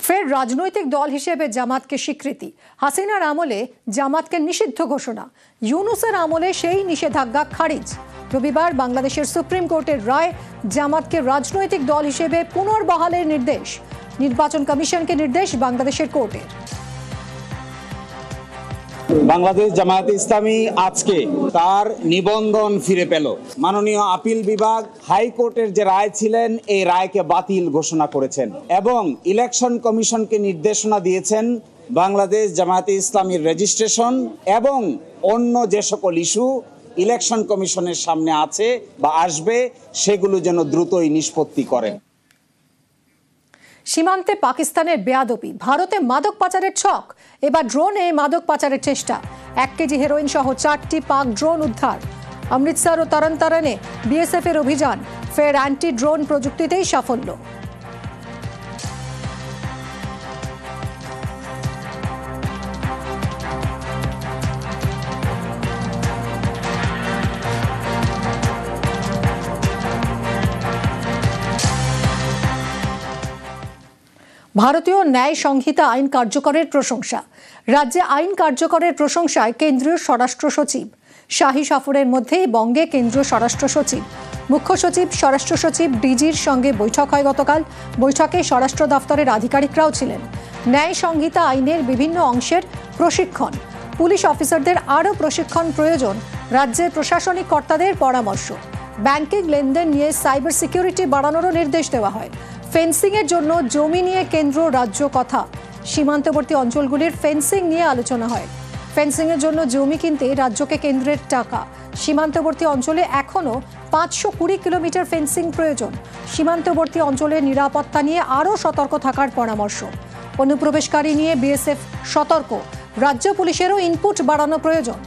ফের রাজনৈতিক দল হিসেবে জামাতকে স্বীকৃতি। হাসিনার আমলে জামাতকে নিষিদ্ধ ঘোষণা, ইউনূসের আমলে সেই নিষেধাজ্ঞা খারিজ। রবিবার বাংলাদেশের সুপ্রিম কোর্টের রায়, জামাতকে রাজনৈতিক দল হিসেবে পুনর্বহালের নির্দেশ। নির্বাচন কমিশনকে নির্দেশ বাংলাদেশের কোর্টের। বাংলাদেশ জামায়াতে ইসলামী আজকে তার নিবন্ধন ফিরে পেল। মাননীয় আপিল বিভাগ হাইকোর্টের যে রায় ছিলেন এই রায়কে বাতিল ঘোষণা করেছেন এবং ইলেকশন কমিশনকে নির্দেশনা দিয়েছেন বাংলাদেশ জামায়াতে ইসলামীর রেজিস্ট্রেশন এবং অন্য যে সকল ইস্যু ইলেকশন কমিশনের সামনে আছে বা আসবে সেগুলো যেন দ্রুতই নিষ্পত্তি করেন। সীমান্তে পাকিস্তানের বেয়াদবি, ভারতে মাদক পাচারের ছক, এবার ড্রোনে মাদক পাচারের চেষ্টা। 1 কেজি হেরোইন সহ 4টি পাক ড্রোন উদ্ধার। অমৃতসর ও তরনতারনে বিএসএফ এর অভিযান, ফের অ্যান্টি ড্রোন প্রযুক্তিতেই সাফল্য। ভারতীয় ন্যায় সংহিতা আইন কার্যকরের প্রশংসা। রাজ্যে আইন কার্যকরের প্রশংসায় কেন্দ্রীয় স্বরাষ্ট্র সচিব। শাহী সফরের মধ্যেই বঙ্গে কেন্দ্রীয় স্বরাষ্ট্র সচিব, মুখ্য সচিব, স্বরাষ্ট্র সচিব, ডিজির সঙ্গে বৈঠক হয় গতকাল। বৈঠকে স্বরাষ্ট্র দফতরের আধিকারিকরাও ছিলেন। ন্যায় সংহিতা আইনের বিভিন্ন অংশের প্রশিক্ষণ, পুলিশ অফিসারদের আরও প্রশিক্ষণ প্রয়োজন, রাজ্যের প্রশাসনিক কর্তাদের পরামর্শ। ব্যাংকিং লেনদেন নিয়ে সাইবার সিকিউরিটি বাড়ানোরও নির্দেশ দেওয়া হয়। ফেন্সিং এর জন্য জমি নিয়ে কেন্দ্র রাজ্য কথা, সীমান্তবর্তী অঞ্চলগুলির ফেন্সিং নিয়ে আলোচনা হয়। ফেন্সিং এর জন্য জমি কিনতে রাজ্যকে কেন্দ্রের টাকা। সীমান্তবর্তী অঞ্চলে এখনো 520 কিলোমিটার ফেন্সিং প্রয়োজন। সীমান্তবর্তী অঞ্চলের নিরাপত্তা নিয়ে আরও সতর্ক থাকার পরামর্শ। অনুপ্রবেশকারী নিয়ে বিএসএফ সতর্ক, রাজ্য পুলিশেরও ইনপুট বাড়ানো প্রয়োজন।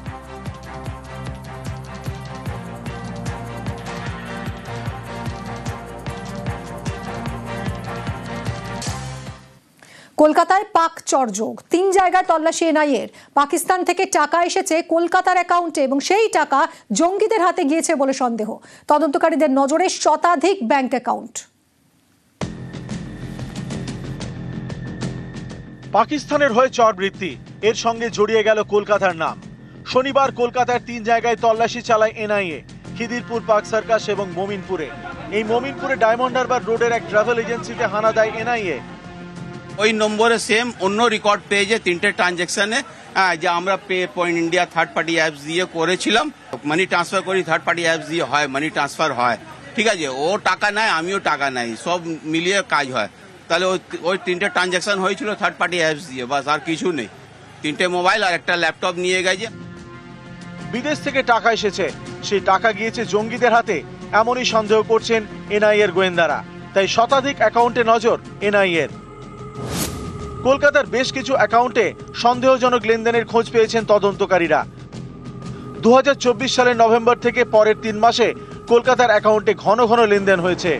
কলকাতায় পাক চরযোগ, 3 জায়গায় তল্লাশি এনআইএর। পাকিস্তান থেকে টাকা এসেছে কলকাতার অ্যাকাউন্টে এবং সেই টাকা জঙ্গিদের হাতে গিয়েছে বলে সন্দেহ। তদন্তকারীদের নজরে শতাধিক ব্যাংক অ্যাকাউন্ট। পাকিস্তানের হয়ে চরবৃত্তি, এর সঙ্গে জড়িয়ে গেল কলকাতার নাম। শনিবার কলকাতার 3 জায়গায় তল্লাশি চালায় এনআইএ, খিদিরপুর, পার্ক সার্কাস এবং মমিনপুরে। এই মমিনপুরে ডায়মন্ড হারবার রোডের এক ট্রাভেল এজেন্সিতে হানা দেয় এনআইএ। ওই নম্বরে সেম অন্য রেকর্ড পেজে 3টে ট্রানজ্যাকশনে যে আমরা pay point India third party apps দিয়ে করেছিলাম, মানি ট্রান্সফার করি থার্ড পার্টি অ্যাপস দিয়ে হয়, মানি ট্রান্সফার হয়, ঠিক আছে। ও টাকা নেয়, আমিও টাকা নেই, সব মিলিয়ে কাজ হয়। তাহলে ওই 3টে ট্রানজ্যাকশন হয়েছিল থার্ড পার্টি অ্যাপস দিয়ে, বাস আর কিছু নেই। 3টে মোবাইল আর একটা ল্যাপটপ নিয়ে গেছে। বিদেশ থেকে টাকা এসেছে, সেই টাকা গিয়েছে জঙ্গিদের হাতে, এমনই সন্দেহ করছেন এনআইএর গোয়েন্দারা। তাই শতাধিক অ্যাকাউন্টে নজর এনআইএর। কলকাতার বেশ কিছু অ্যাকাউন্টে সন্দেহজনক লেনদেনের খোঁজ পেয়েছেন তদন্তকারীরা। 2024 সালের নভেম্বর থেকে পরের 3 মাসে কলকাতার অ্যাকাউন্টে ঘন ঘন লেনদেন হয়েছে।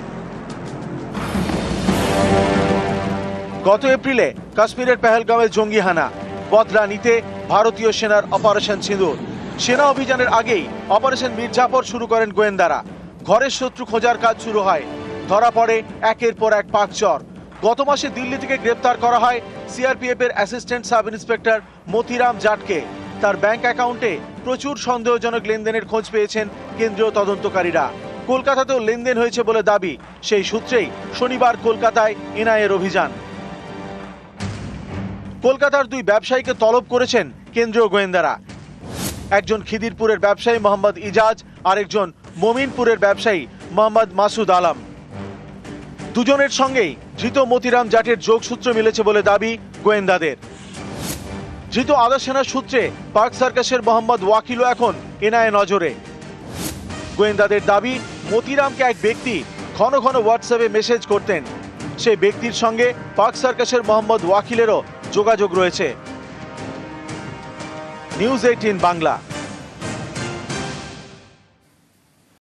গত এপ্রিলে কাশ্মীরের পেহেলগাঁওয়ে জঙ্গি হানা, বদলা নিতে ভারতীয় সেনার অপারেশন সিঁদুর। সেনা অভিযানের আগেই অপারেশন মির্জাফর শুরু করেন গোয়েন্দারা। ঘরের শত্রু খোঁজার কাজ শুরু হয়। ধরা পড়ে একের পর এক পাকচর। গত মাসে দিল্লি থেকে গ্রেপ্তার করা হয় সিআরপিএফ এর অ্যাসিস্ট্যান্ট সাব ইন্সপেক্টর মতিরাম জাটকে। তার ব্যাংক অ্যাকাউন্টে প্রচুর সন্দেহজনক লেনদেনের খোঁজ পেয়েছেন কেন্দ্রীয় তদন্তকারীরা। কলকাতাতেও লেনদেন হয়েছে বলে দাবি। সেই সূত্রেই শনিবার কলকাতায় এনআইএর অভিযান। কলকাতার 2 ব্যবসায়ীকে তলব করেছেন কেন্দ্রীয় গোয়েন্দারা। একজন খিদিরপুরের ব্যবসায়ী মোহাম্মদ ইজাজ, আরেকজন মমিনপুরের ব্যবসায়ী মোহাম্মদ মাসুদ আলম। দুজনের সঙ্গেই ধৃত মতিরাম জাটের যোগসূত্র মিলেছে বলে দাবি গোয়েন্দাদের। ধৃত আদা সেনার সূত্রে পার্ক সার্কাসের মোহাম্মদ ওয়াকিলও এখন এনআইএ নজরে। গোয়েন্দাদের দাবি, মতিরামকে এক ব্যক্তি ঘন ঘন হোয়াটসঅ্যাপে মেসেজ করতেন। সেই ব্যক্তির সঙ্গে পার্ক সার্কাসের মোহাম্মদ ওয়াকিলেরও যোগাযোগ রয়েছে। নিউজ 18 বাংলা।